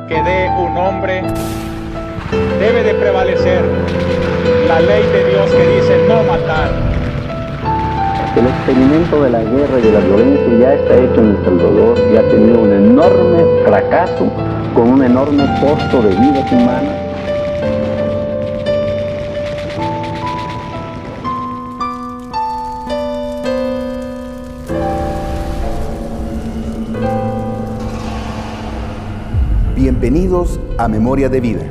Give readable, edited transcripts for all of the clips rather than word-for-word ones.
que dé un hombre, debe de prevalecer la ley de Dios que dice no matar. El experimento de la guerra y de la violencia ya está hecho en El Salvador y ha tenido un enorme fracaso con un enorme costo de vidas humanas. Bienvenidos a Memoria de Vida.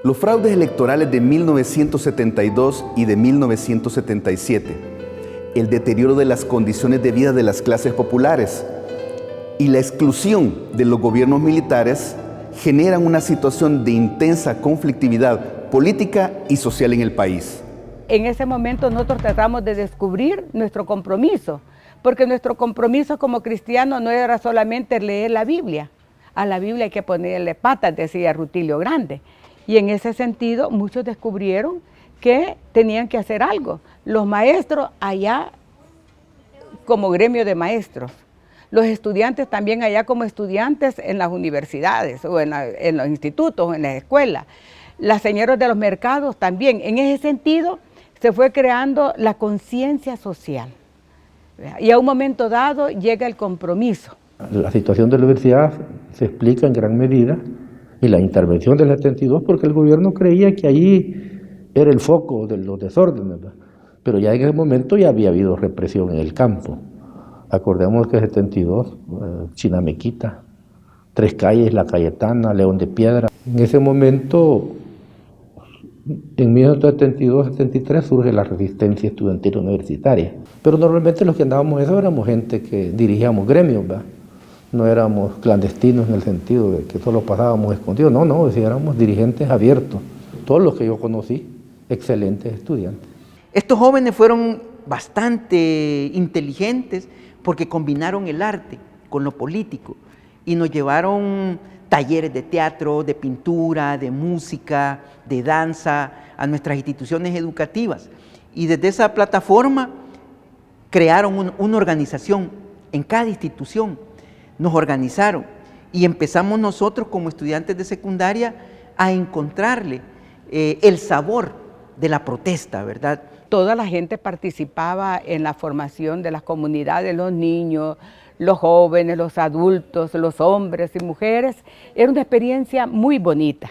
Los fraudes electorales de 1972 y de 1977, el deterioro de las condiciones de vida de las clases populares y la exclusión de los gobiernos militares generan una situación de intensa conflictividad política y social en el país. En ese momento nosotros tratamos de descubrir nuestro compromiso, porque nuestro compromiso como cristianos no era solamente leer la Biblia. A la Biblia hay que ponerle patas, decía Rutilio Grande. Y en ese sentido, muchos descubrieron que tenían que hacer algo. Los maestros allá como gremio de maestros, los estudiantes también allá como estudiantes en las universidades o en los institutos, en las escuelas, las señoras de los mercados también. En ese sentido se fue creando la conciencia social. Y a un momento dado llega el compromiso. La situación de la universidad se explica en gran medida y la intervención del 72 porque el gobierno creía que allí era el foco de los desórdenes, ¿verdad? Pero ya en ese momento ya había habido represión en el campo. Acordemos que el 72, Chinamequita, Tres Calles, La Cayetana, León de Piedra. En ese momento, en 1972-73 surge la resistencia estudiantil universitaria. Pero normalmente los que andábamos eso éramos gente que dirigíamos gremios, ¿verdad? No éramos clandestinos en el sentido de que solo pasábamos escondidos, no, éramos dirigentes abiertos. Todos los que yo conocí, excelentes estudiantes. Estos jóvenes fueron bastante inteligentes porque combinaron el arte con lo político y nos llevaron talleres de teatro, de pintura, de música, de danza a nuestras instituciones educativas. Y desde esa plataforma crearon una organización en cada institución. Nos organizaron y empezamos nosotros como estudiantes de secundaria a encontrarle el sabor de la protesta, ¿verdad? Toda la gente participaba en la formación de las comunidades, los niños, los jóvenes, los adultos, los hombres y mujeres. Era una experiencia muy bonita.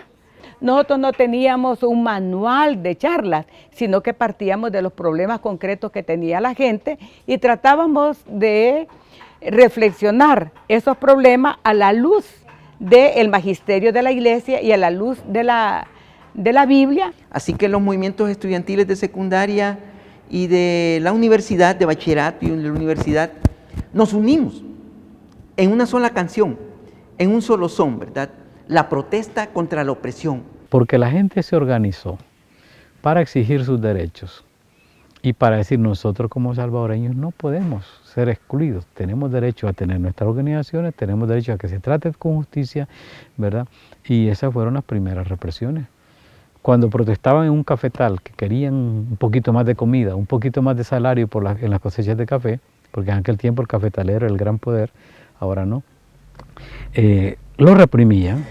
Nosotros no teníamos un manual de charlas, sino que partíamos de los problemas concretos que tenía la gente y tratábamos de reflexionar esos problemas a la luz del magisterio de la iglesia y a la luz de la Biblia. Así que los movimientos estudiantiles de secundaria y de la universidad, de bachillerato y de la universidad, nos unimos en una sola canción, en un solo son, ¿verdad? La protesta contra la opresión. Porque la gente se organizó para exigir sus derechos y para decir nosotros como salvadoreños no podemos ser excluidos, tenemos derecho a tener nuestras organizaciones, tenemos derecho a que se trate con justicia, ¿verdad? Y esas fueron las primeras represiones. Cuando protestaban en un cafetal que querían un poquito más de comida, un poquito más de salario en las cosechas de café, porque en aquel tiempo el cafetalero era el gran poder, ahora no, lo reprimían.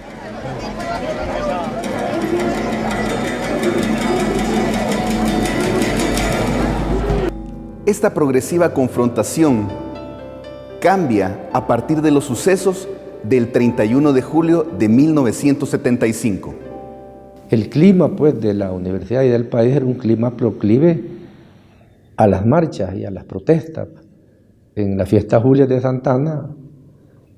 Esta progresiva confrontación cambia a partir de los sucesos del 31 de julio de 1975. El clima pues, de la universidad y del país era un clima proclive a las marchas y a las protestas. En la fiesta Julia de Santana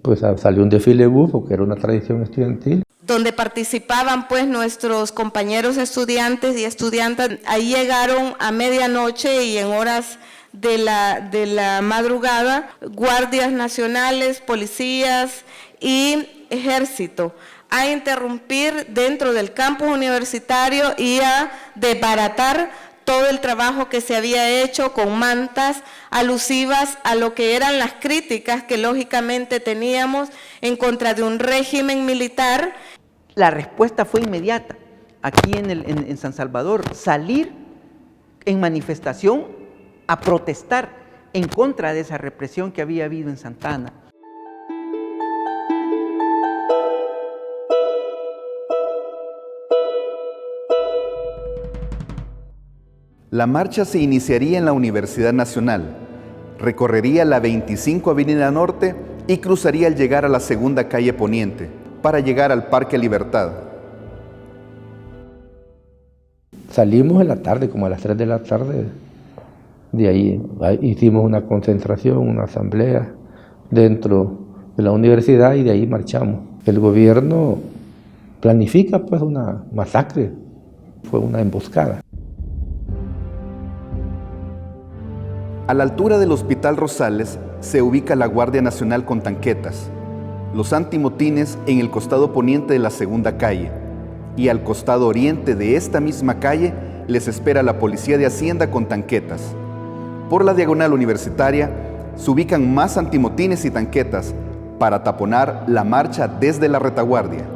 pues, salió un desfile bufo, que era una tradición estudiantil. Donde participaban pues nuestros compañeros estudiantes y estudiantes. Ahí llegaron a medianoche y en horas de la madrugada, guardias nacionales, policías y ejército a interrumpir dentro del campus universitario y a desbaratar todo el trabajo que se había hecho con mantas alusivas a lo que eran las críticas que lógicamente teníamos en contra de un régimen militar. La respuesta fue inmediata. Aquí en San Salvador, salir en manifestación a protestar en contra de esa represión que había habido en Santana. La marcha se iniciaría en la Universidad Nacional, recorrería la 25 Avenida Norte y cruzaría al llegar a la segunda calle Poniente, para llegar al Parque Libertad. Salimos en la tarde, como a las 3 de la tarde. De ahí hicimos una concentración, una asamblea dentro de la universidad y de ahí marchamos. El gobierno planifica pues una masacre, fue una emboscada. A la altura del Hospital Rosales se ubica la Guardia Nacional con tanquetas, los antimotines en el costado poniente de la segunda calle, y al costado oriente de esta misma calle les espera la Policía de Hacienda con tanquetas. Por la diagonal universitaria se ubican más antimotines y tanquetas para taponar la marcha desde la retaguardia.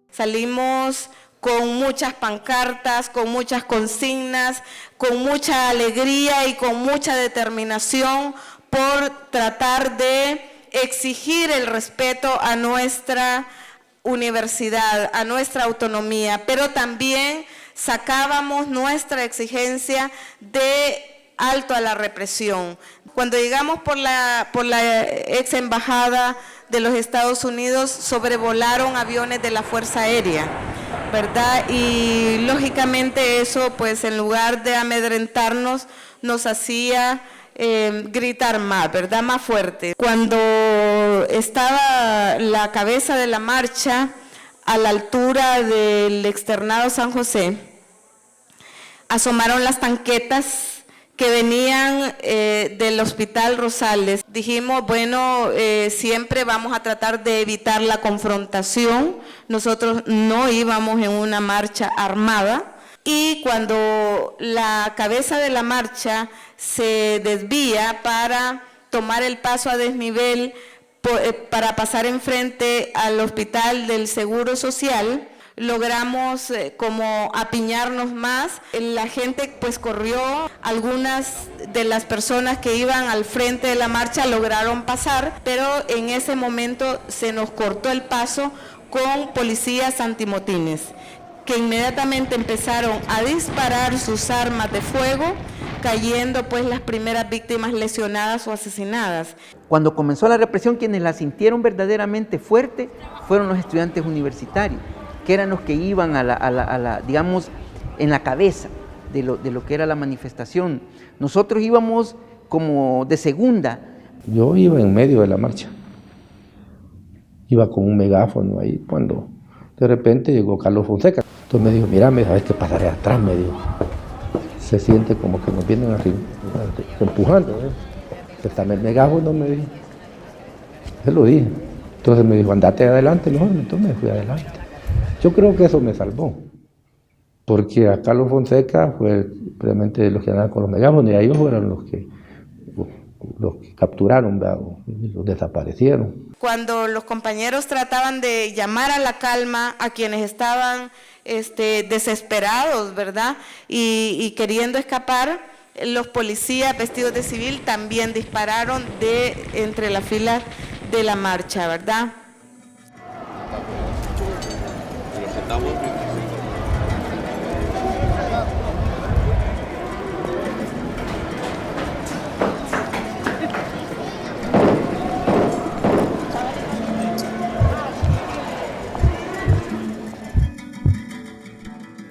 Salimos con muchas pancartas, con muchas consignas, con mucha alegría y con mucha determinación por tratar de exigir el respeto a nuestra universidad, a nuestra autonomía, pero también sacábamos nuestra exigencia de alto a la represión. Cuando llegamos por la ex embajada de los Estados Unidos, sobrevolaron aviones de la Fuerza Aérea, ¿verdad? Y lógicamente eso, pues en lugar de amedrentarnos, nos hacía gritar más, ¿verdad? Más fuerte. Cuando estaba la cabeza de la marcha a la altura del externado San José, asomaron las tanquetas que venían del Hospital Rosales. Dijimos, bueno, siempre vamos a tratar de evitar la confrontación. Nosotros no íbamos en una marcha armada. Y cuando la cabeza de la marcha se desvía para tomar el paso a desnivel, para pasar enfrente al Hospital del Seguro Social, logramos como apiñarnos más. La gente pues corrió, algunas de las personas que iban al frente de la marcha lograron pasar, pero en ese momento se nos cortó el paso con policías antimotines, que inmediatamente empezaron a disparar sus armas de fuego, cayendo pues las primeras víctimas lesionadas o asesinadas. Cuando comenzó la represión, quienes la sintieron verdaderamente fuerte fueron los estudiantes universitarios, que eran los que iban digamos, en la cabeza de lo que era la manifestación. Nosotros íbamos como de segunda. Yo iba en medio de la marcha, iba con un megáfono ahí, cuando de repente llegó Carlos Fonseca. Entonces me dijo, mira, ¿sabes qué pasaré atrás? Me dijo, se siente como que nos vienen así, empujando, ¿eh? Préstame el megáfono, me dijo. Se lo dije. Entonces me dijo, andate adelante, mejor. Entonces me fui adelante. Yo creo que eso me salvó, porque a Carlos Fonseca fue realmente los que andaban con los megáfonos, y a ellos fueron los que capturaron, los desaparecieron. Cuando los compañeros trataban de llamar a la calma a quienes estaban desesperados, ¿verdad? Y queriendo escapar, los policías vestidos de civil también dispararon entre las filas de la marcha, ¿verdad?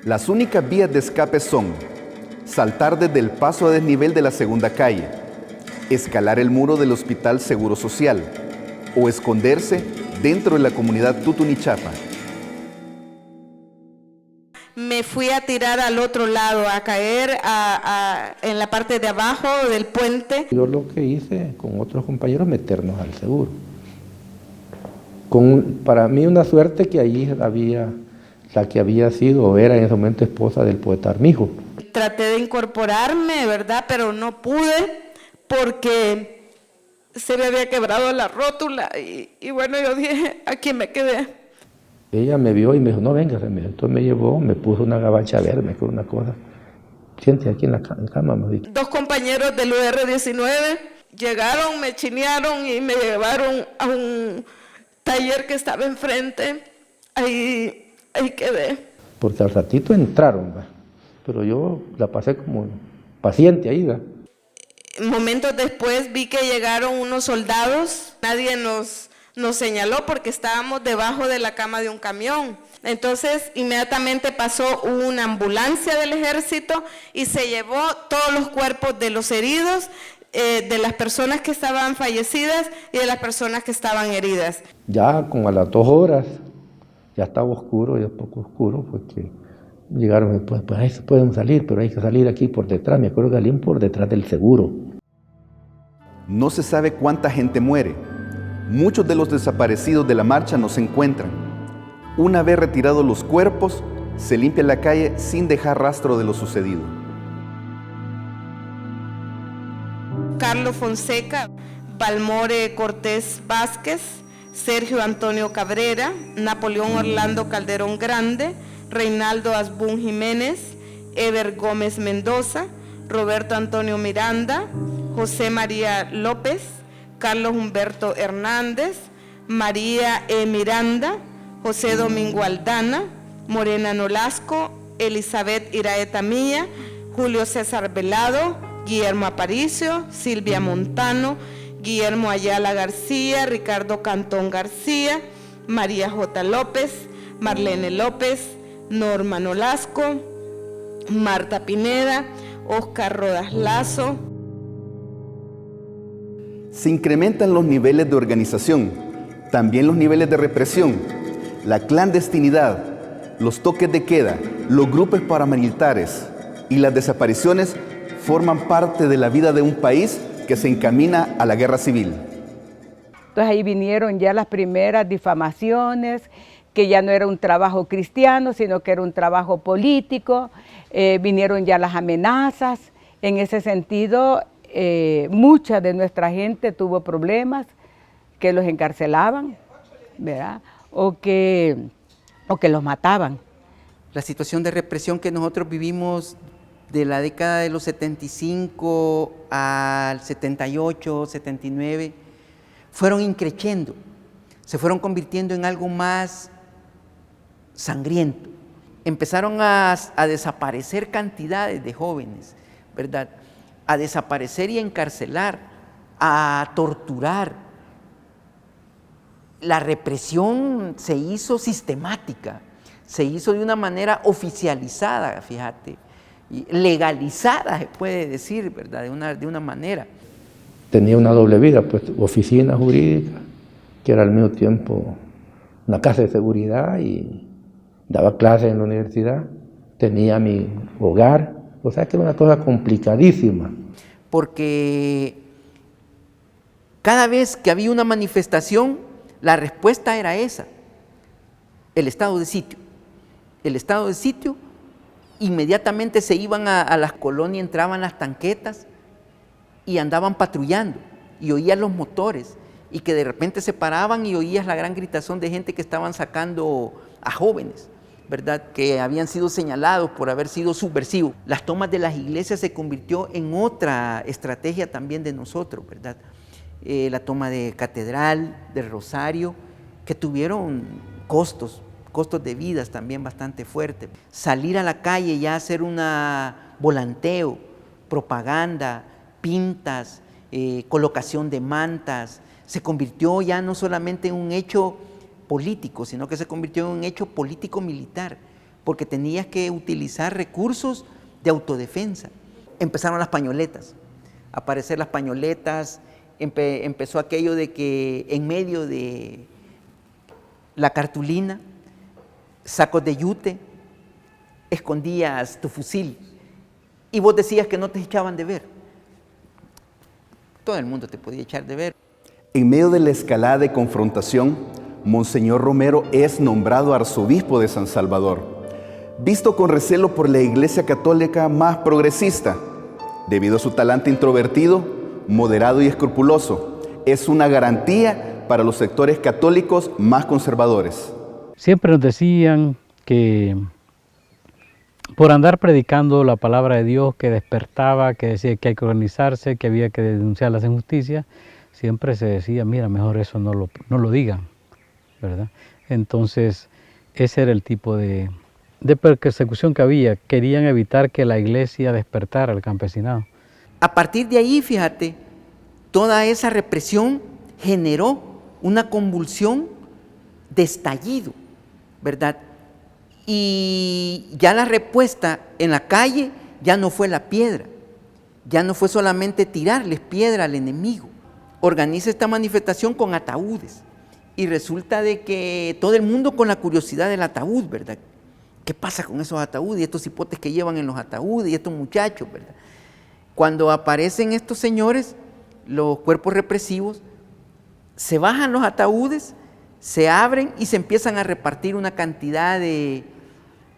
Las únicas vías de escape son saltar desde el paso a desnivel de la segunda calle, escalar el muro del Hospital Seguro Social o esconderse dentro de la comunidad Tutunichapa. Me fui a tirar al otro lado, a caer en la parte de abajo del puente. Yo lo que hice con otros compañeros, meternos al seguro. Para mí una suerte que allí había la que había sido o era en ese momento esposa del poeta Armijo. Traté de incorporarme, ¿verdad? Pero no pude porque se me había quebrado la rótula y bueno, yo dije, aquí me quedé. Ella me vio y me dijo, no, venga, entonces me llevó, me puso una gabacha verde, con una cosa. Siente aquí en la cama, me dijo. 2 compañeros del UR-19 llegaron, me chinearon y me llevaron a un taller que estaba enfrente. Ahí quedé. Porque al ratito entraron, ¿va? pero yo la pasé como paciente ahí, ¿verdad? Momentos después vi que llegaron unos soldados, nadie nos señaló porque estábamos debajo de la cama de un camión. Entonces inmediatamente pasó una ambulancia del ejército y se llevó todos los cuerpos de los heridos, de las personas que estaban fallecidas y de las personas que estaban heridas. Ya como a las 2 horas, ya estaba oscuro, ya poco oscuro, porque llegaron, pues ahí se pueden salir, pero hay que salir aquí por detrás. Me acuerdo que salían por detrás del seguro. No se sabe cuánta gente muere. Muchos de los desaparecidos de la marcha no se encuentran. Una vez retirados los cuerpos, se limpia la calle sin dejar rastro de lo sucedido. Carlos Fonseca, Balmore Cortés Vázquez, Sergio Antonio Cabrera, Napoleón Orlando Calderón Grande, Reinaldo Asbún Jiménez, Eber Gómez Mendoza, Roberto Antonio Miranda, José María López, Carlos Humberto Hernández, María E. Miranda, José Domingo Aldana, Morena Nolasco, Elizabeth Iraeta Milla, Julio César Velado, Guillermo Aparicio, Silvia Montano, Guillermo Ayala García, Ricardo Cantón García, María J. López, Marlene López, Norma Nolasco, Marta Pineda, Oscar Rodas Lazo. Se incrementan los niveles de organización, también los niveles de represión, la clandestinidad, los toques de queda, los grupos paramilitares y las desapariciones forman parte de la vida de un país que se encamina a la guerra civil. Entonces ahí vinieron ya las primeras difamaciones, que ya no era un trabajo cristiano, sino que era un trabajo político, vinieron ya las amenazas. En ese sentido, mucha de nuestra gente tuvo problemas, que los encarcelaban, ¿verdad? O que los mataban. La situación de represión que nosotros vivimos de la década de los 75 al 78, 79, fueron increciendo, se fueron convirtiendo en algo más sangriento. Empezaron a desaparecer cantidades de jóvenes, ¿verdad? A desaparecer y encarcelar, a torturar. La represión se hizo sistemática, se hizo de una manera oficializada, fíjate, y legalizada, se puede decir, ¿verdad? De una manera. Tenía una doble vida, pues oficina jurídica, que era al mismo tiempo una casa de seguridad, y daba clases en la universidad, tenía mi hogar, o sea que era una cosa complicadísima. Porque cada vez que había una manifestación, la respuesta era esa, el estado de sitio. El estado de sitio, inmediatamente se iban a las colonias, entraban las tanquetas y andaban patrullando, y oías los motores, y que de repente se paraban y oías la gran gritazón de gente que estaban sacando a jóvenes, ¿verdad?, que habían sido señalados por haber sido subversivos. Las tomas de las iglesias se convirtió en otra estrategia también de nosotros, ¿verdad? La toma de Catedral, de Rosario, que tuvieron costos de vidas también bastante fuertes. Salir a la calle ya a hacer un volanteo, propaganda, pintas, colocación de mantas, se convirtió ya no solamente en un hecho político, sino que se convirtió en un hecho político-militar, porque tenías que utilizar recursos de autodefensa. Empezaron las pañoletas, a aparecer las pañoletas, empezó aquello de que en medio de la cartulina, sacos de yute, escondías tu fusil y vos decías que no te echaban de ver. Todo el mundo te podía echar de ver. En medio de la escalada de confrontación, Monseñor Romero es nombrado arzobispo de San Salvador, visto con recelo por la Iglesia Católica más progresista. Debido a su talante introvertido, moderado y escrupuloso, es una garantía para los sectores católicos más conservadores. Siempre nos decían que por andar predicando la palabra de Dios, que despertaba, que decía que hay que organizarse, que había que denunciar las injusticias, siempre se decía, mira, mejor eso no lo digan, ¿verdad? Entonces, ese era el tipo de de persecución que había, querían evitar que la iglesia despertara al campesinado. A partir de ahí, fíjate, toda esa represión generó una convulsión de estallido, ¿verdad? Y ya la respuesta en la calle ya no fue la piedra, ya no fue solamente tirarles piedra al enemigo. Organiza esta manifestación con ataúdes y resulta de que todo el mundo con la curiosidad del ataúd, ¿verdad? ¿Qué pasa con esos ataúdes y estos hipotes que llevan en los ataúdes y estos muchachos, ¿verdad? Cuando aparecen estos señores, los cuerpos represivos, se bajan los ataúdes, se abren y se empiezan a repartir una cantidad de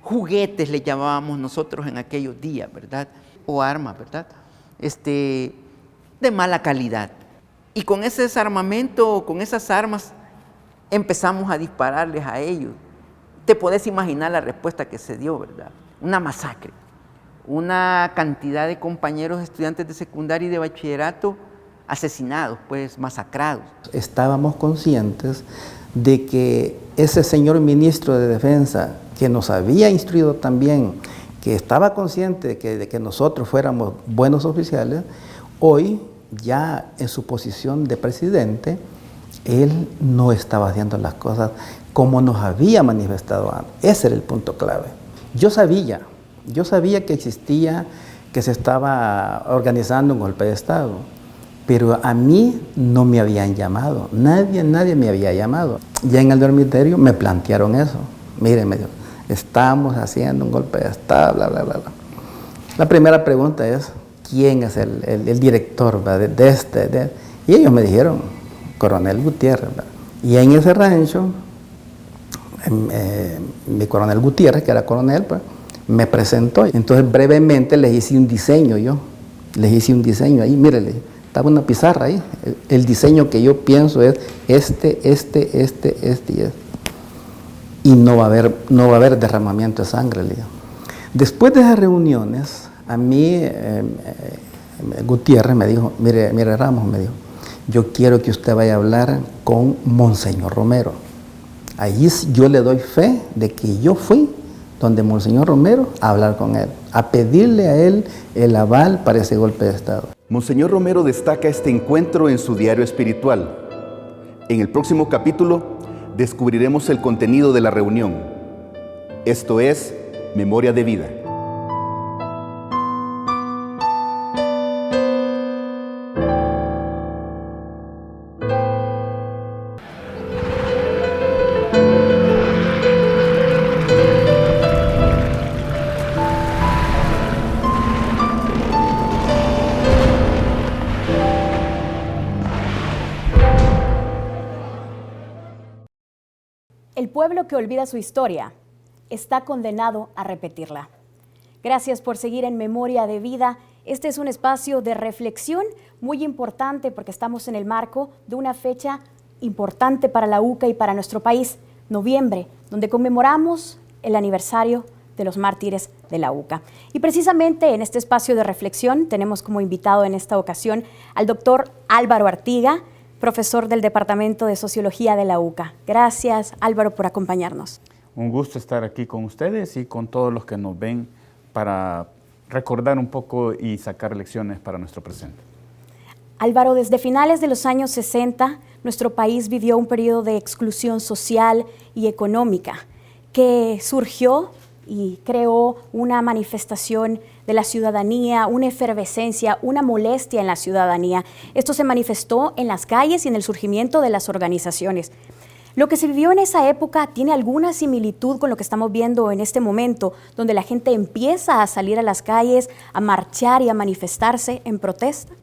juguetes, le llamábamos nosotros en aquellos días, ¿verdad? O armas, ¿verdad? De mala calidad. Y con ese desarmamento, con esas armas, empezamos a dispararles a ellos. Te podés imaginar la respuesta que se dio, ¿verdad? Una masacre. Una cantidad de compañeros estudiantes de secundaria y de bachillerato asesinados, pues masacrados. Estábamos conscientes de que ese señor ministro de Defensa, que nos había instruido también, que estaba consciente de que nosotros fuéramos buenos oficiales, hoy ya en su posición de presidente, él no estaba haciendo las cosas como nos había manifestado antes. Ese era el punto clave. Yo sabía que existía, que se estaba organizando un golpe de Estado, pero a mí no me habían llamado, nadie me había llamado. Ya en el dormitorio me plantearon eso. Miren, me dijo, estamos haciendo un golpe de Estado, bla, bla, bla, bla. La primera pregunta es, ¿quién es el director de este? Y ellos me dijeron, Coronel Gutiérrez, ¿verdad? Y en ese rancho, mi coronel Gutiérrez, que era coronel, pues, me presentó. Entonces brevemente les hice un diseño ahí, mire, estaba una pizarra ahí. El diseño que yo pienso es este y este. Y no va a haber derramamiento de sangre, le digo. Después de esas reuniones, a mí Gutiérrez me dijo, mire Ramos, me dijo, yo quiero que usted vaya a hablar con Monseñor Romero. Ahí yo le doy fe de que yo fui donde Monseñor Romero a hablar con él, a pedirle a él el aval para ese golpe de Estado. Monseñor Romero destaca este encuentro en su diario espiritual. En el próximo capítulo descubriremos el contenido de la reunión. Esto es Memoria de Vida. El pueblo que olvida su historia está condenado a repetirla. Gracias por seguir en Memoria de Vida. Este es un espacio de reflexión muy importante porque estamos en el marco de una fecha importante para la UCA y para nuestro país, noviembre, donde conmemoramos el aniversario de los mártires de la UCA. Y precisamente en este espacio de reflexión tenemos como invitado en esta ocasión al doctor Álvaro Artiga, profesor del Departamento de Sociología de la UCA. Gracias, Álvaro, por acompañarnos. Un gusto estar aquí con ustedes y con todos los que nos ven para recordar un poco y sacar lecciones para nuestro presente. Álvaro, desde finales de los años 60, nuestro país vivió un periodo de exclusión social y económica que surgió y creó una manifestación de la ciudadanía, una efervescencia, una molestia en la ciudadanía. Esto se manifestó en las calles y en el surgimiento de las organizaciones. Lo que se vivió en esa época tiene alguna similitud con lo que estamos viendo en este momento, donde la gente empieza a salir a las calles, a marchar y a manifestarse en protesta.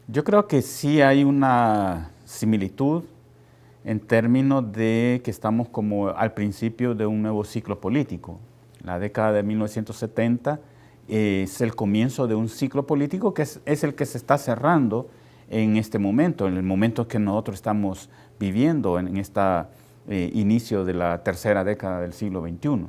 Yo creo que sí hay una similitud en términos de que estamos como al principio de un nuevo ciclo político. La década de 1970 es el comienzo de un ciclo político que es el que se está cerrando en este momento, en el momento que nosotros estamos viviendo en este inicio de la tercera década del siglo XXI.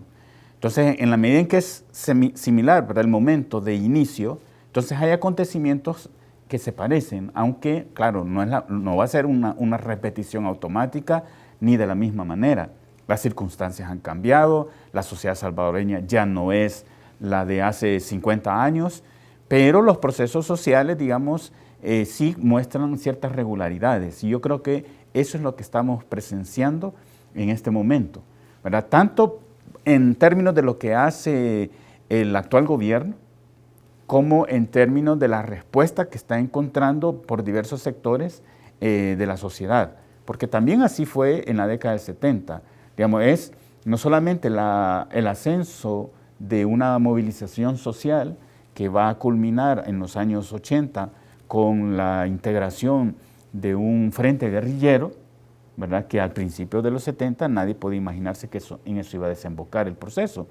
Entonces, en la medida en que es similar, ¿verdad?, el momento de inicio, entonces hay acontecimientos que se parecen, aunque, claro, no va a ser una repetición automática ni de la misma manera. las circunstancias han cambiado, la sociedad salvadoreña ya no es la de hace 50 años, pero los procesos sociales, digamos, sí muestran ciertas regularidades. Y yo creo que eso es lo que estamos presenciando en este momento, ¿verdad? Tanto en términos de lo que hace el actual gobierno, como en términos de la respuesta que está encontrando por diversos sectores de la sociedad. Porque también así fue en la década del 70. Digamos, es no solamente el ascenso de una movilización social que va a culminar en los años 80 con la integración de un frente guerrillero, ¿verdad? Que al principio de los 70 nadie podía imaginarse que en eso iba a desembocar el proceso.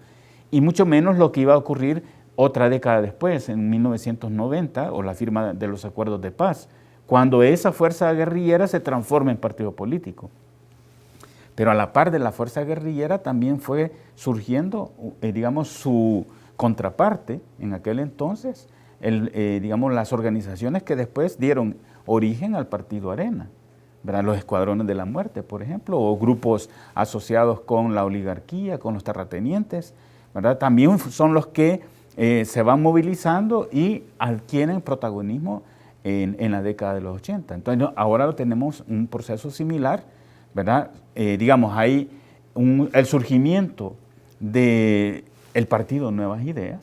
Y mucho menos lo que iba a ocurrir otra década después, en 1990, o la firma de los acuerdos de paz, cuando esa fuerza guerrillera se transforma en partido político. Pero a la par de la fuerza guerrillera también fue surgiendo, digamos, su contraparte en aquel entonces, digamos, las organizaciones que después dieron origen al Partido Arena, ¿verdad? Los escuadrones de la muerte, por ejemplo, o grupos asociados con la oligarquía, con los terratenientes, ¿verdad? También son los que se van movilizando y adquieren protagonismo en la década de los 80. Entonces, ahora tenemos un proceso similar, ¿verdad? Digamos, hay el surgimiento del partido Nuevas Ideas,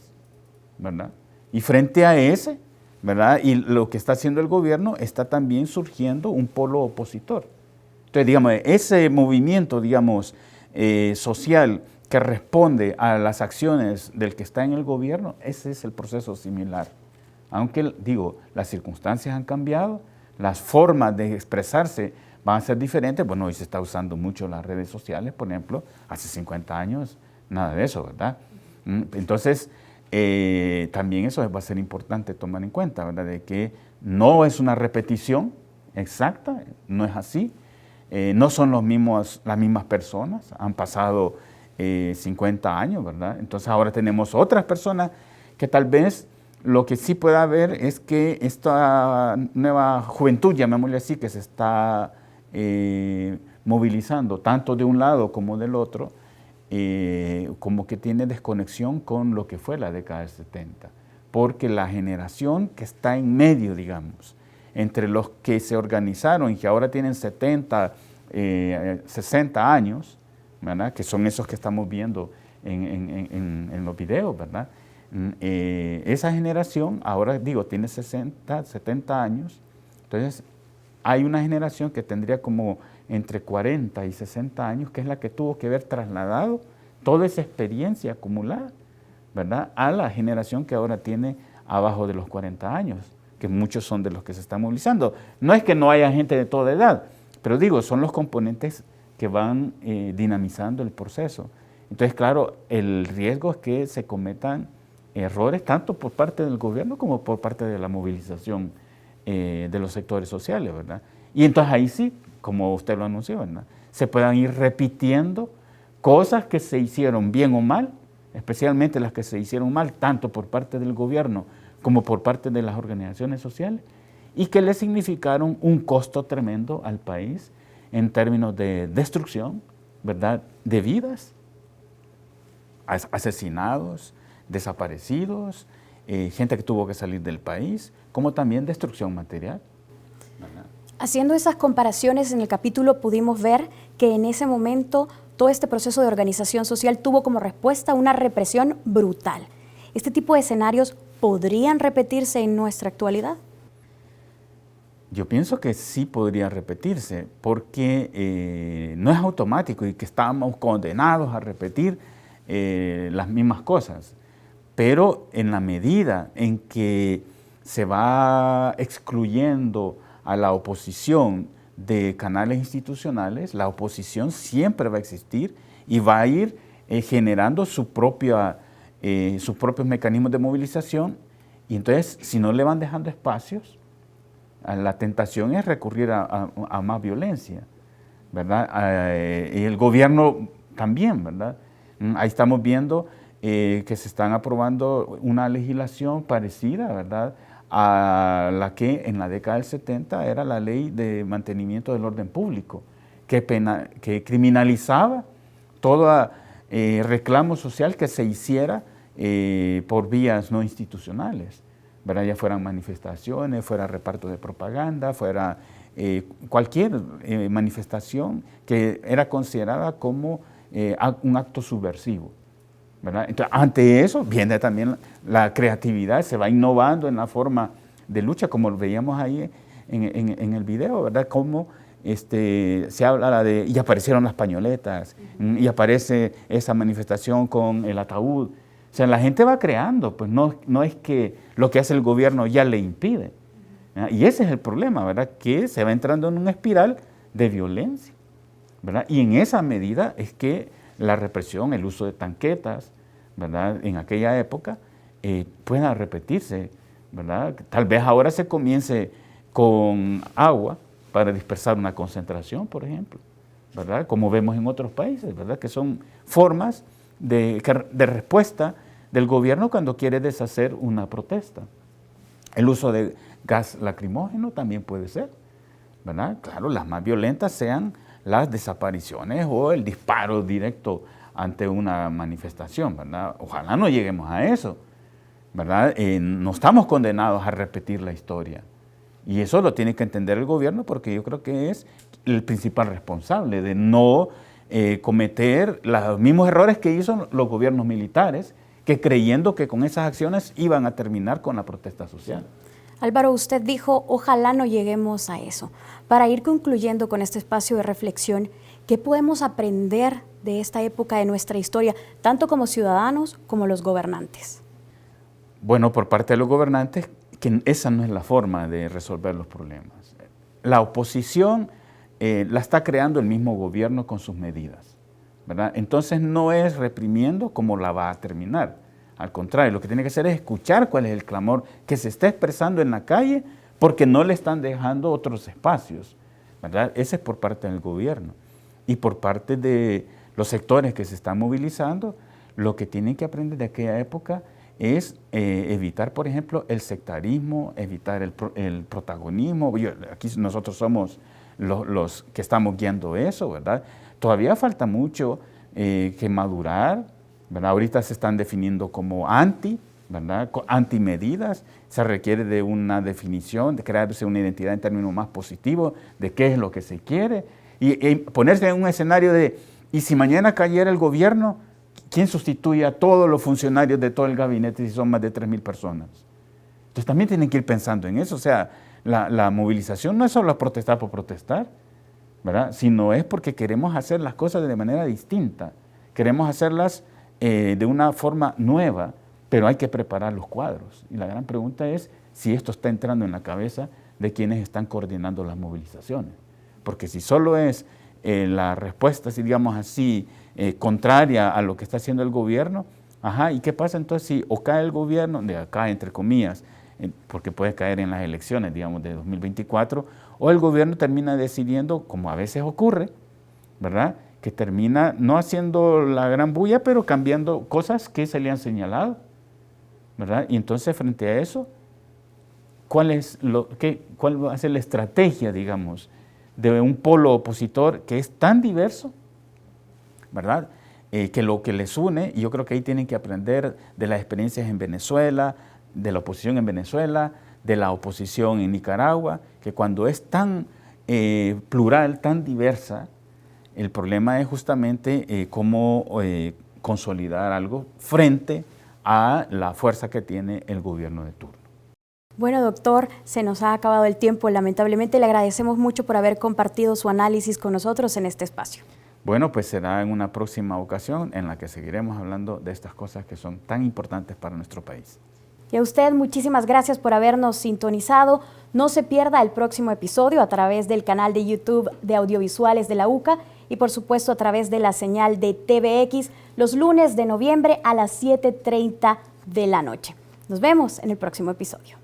¿verdad? Y frente a ese, ¿verdad? Y lo que está haciendo el gobierno, está también surgiendo un polo opositor. Entonces, digamos, ese movimiento, digamos, social que responde a las acciones del que está en el gobierno, ese es el proceso similar. Aunque, digo, las circunstancias han cambiado, las formas de expresarse van a ser diferentes. Bueno, hoy se está usando mucho las redes sociales, por ejemplo, hace 50 años, nada de eso, ¿verdad? Entonces, también eso va a ser importante tomar en cuenta, ¿verdad? De que no es una repetición exacta, no es así, no son las mismas personas, han pasado 50 años, ¿verdad? Entonces ahora tenemos otras personas que tal vez lo que sí pueda haber es que esta nueva juventud, llamémosle así, que se está movilizando tanto de un lado como del otro, como que tiene desconexión con lo que fue la década del 70, porque la generación que está en medio, digamos, entre los que se organizaron y que ahora tienen 70, 60 años, ¿verdad? Que son esos que estamos viendo en los videos, ¿verdad? Esa generación ahora, digo, tiene 60, 70 años, entonces hay una generación que tendría como entre 40 y 60 años, que es la que tuvo que haber trasladado toda esa experiencia acumulada, ¿verdad?, a la generación que ahora tiene abajo de los 40 años, que muchos son de los que se están movilizando. No es que no haya gente de toda edad, pero digo, son los componentes que van dinamizando el proceso. Entonces, claro, el riesgo es que se cometan errores tanto por parte del gobierno como por parte de la movilización de los sectores sociales, ¿verdad? Y entonces ahí sí, como usted lo anunció, ¿verdad?, se puedan ir repitiendo cosas que se hicieron bien o mal, especialmente las que se hicieron mal, tanto por parte del gobierno como por parte de las organizaciones sociales, y que le significaron un costo tremendo al país en términos de destrucción, ¿verdad?, de vidas, asesinados, desaparecidos, gente que tuvo que salir del país, como también destrucción material, ¿verdad? Haciendo esas comparaciones en el capítulo pudimos ver que en ese momento todo este proceso de organización social tuvo como respuesta una represión brutal. ¿Este tipo de escenarios podrían repetirse en nuestra actualidad? Yo pienso que sí podría repetirse, porque no es automático y que estamos condenados a repetir las mismas cosas. Pero en la medida en que se va excluyendo a la oposición de canales institucionales, la oposición siempre va a existir y va a ir generando sus propios mecanismos de movilización. Y entonces, si no le van dejando espacios, la tentación es recurrir a más violencia, ¿verdad? Y el gobierno también, ¿verdad? Ahí estamos viendo que se están aprobando una legislación parecida, ¿verdad?, a la que en la década del 70 era la ley de mantenimiento del orden público, que criminalizaba todo reclamo social que se hiciera por vías no institucionales, ¿verdad? Ya fueran manifestaciones, fuera reparto de propaganda, fuera cualquier manifestación que era considerada como un acto subversivo, ¿verdad? Entonces, ante eso viene también la creatividad, se va innovando en la forma de lucha, como lo veíamos ahí en el video, ¿verdad? Como se habla de, y aparecieron las pañoletas, y aparece esa manifestación con el ataúd. O sea, la gente va creando, pues no es que lo que hace el gobierno ya le impide, ¿verdad? Y ese es el problema, ¿verdad? Que se va entrando en una espiral de violencia, ¿verdad? Y en esa medida es que la represión, el uso de tanquetas, ¿verdad? En aquella época pueda repetirse, ¿verdad? Tal vez ahora se comience con agua para dispersar una concentración, por ejemplo, ¿verdad? Como vemos en otros países, ¿verdad? Que son formas de respuesta del gobierno cuando quiere deshacer una protesta. El uso de gas lacrimógeno también puede ser, ¿verdad? Claro, las más violentas sean las desapariciones o el disparo directo ante una manifestación, ¿verdad? Ojalá no lleguemos a eso, ¿verdad? No estamos condenados a repetir la historia. Y eso lo tiene que entender el gobierno, porque yo creo que es el principal responsable de no cometer los mismos errores que hizo los gobiernos militares, que creyendo que con esas acciones iban a terminar con la protesta social. Álvaro, usted dijo, ojalá no lleguemos a eso. Para ir concluyendo con este espacio de reflexión, ¿qué podemos aprender de esta época de nuestra historia, tanto como ciudadanos como los gobernantes? Bueno, por parte de los gobernantes, que esa no es la forma de resolver los problemas. La oposición la está creando el mismo gobierno con sus medidas, ¿verdad? Entonces no es reprimiendo como la va a terminar. Al contrario, lo que tiene que hacer es escuchar cuál es el clamor que se está expresando en la calle porque no le están dejando otros espacios, ¿verdad? Ese es por parte del gobierno. Y por parte de los sectores que se están movilizando, lo que tienen que aprender de aquella época es evitar, por ejemplo, el sectarismo, evitar el protagonismo. Aquí nosotros somos los que estamos guiando eso, ¿verdad? Todavía falta mucho que madurar, ¿verdad? Ahorita se están definiendo como ¿verdad? Antimedidas. Se requiere de una definición, de crearse una identidad en términos más positivos de qué es lo que se quiere y ponerse en un escenario de, ¿y si mañana cayera el gobierno? ¿Quién sustituye a todos los funcionarios de todo el gabinete si son más de 3,000 personas? Entonces también tienen que ir pensando en eso. O sea, la movilización no es solo protestar por protestar, ¿verdad? Sino es porque queremos hacer las cosas de manera distinta. Queremos hacerlas de una forma nueva, pero hay que preparar los cuadros. Y la gran pregunta es si esto está entrando en la cabeza de quienes están coordinando las movilizaciones. Porque si solo es la respuesta, si digamos así, contraria a lo que está haciendo el gobierno, ¿y qué pasa entonces si o cae el gobierno, de acá entre comillas, porque puede caer en las elecciones, digamos, de 2024, o el gobierno termina decidiendo, como a veces ocurre, ¿verdad?, que termina no haciendo la gran bulla, pero cambiando cosas que se le han señalado, ¿verdad? Y entonces, frente a eso, ¿cuál va a ser la estrategia, digamos, de un polo opositor que es tan diverso, ¿verdad? Que lo que les une, y yo creo que ahí tienen que aprender de las experiencias en Venezuela, de la oposición en Venezuela, de la oposición en Nicaragua, que cuando es tan plural, tan diversa, el problema es justamente cómo consolidar algo frente a la fuerza que tiene el gobierno de turno. Bueno, doctor, se nos ha acabado el tiempo. Lamentablemente le agradecemos mucho por haber compartido su análisis con nosotros en este espacio. Bueno, pues será en una próxima ocasión en la que seguiremos hablando de estas cosas que son tan importantes para nuestro país. Y a usted, muchísimas gracias por habernos sintonizado. No se pierda el próximo episodio a través del canal de YouTube de Audiovisuales de la UCA y por supuesto a través de la señal de TVX los lunes de noviembre a las 7:30 de la noche. Nos vemos en el próximo episodio.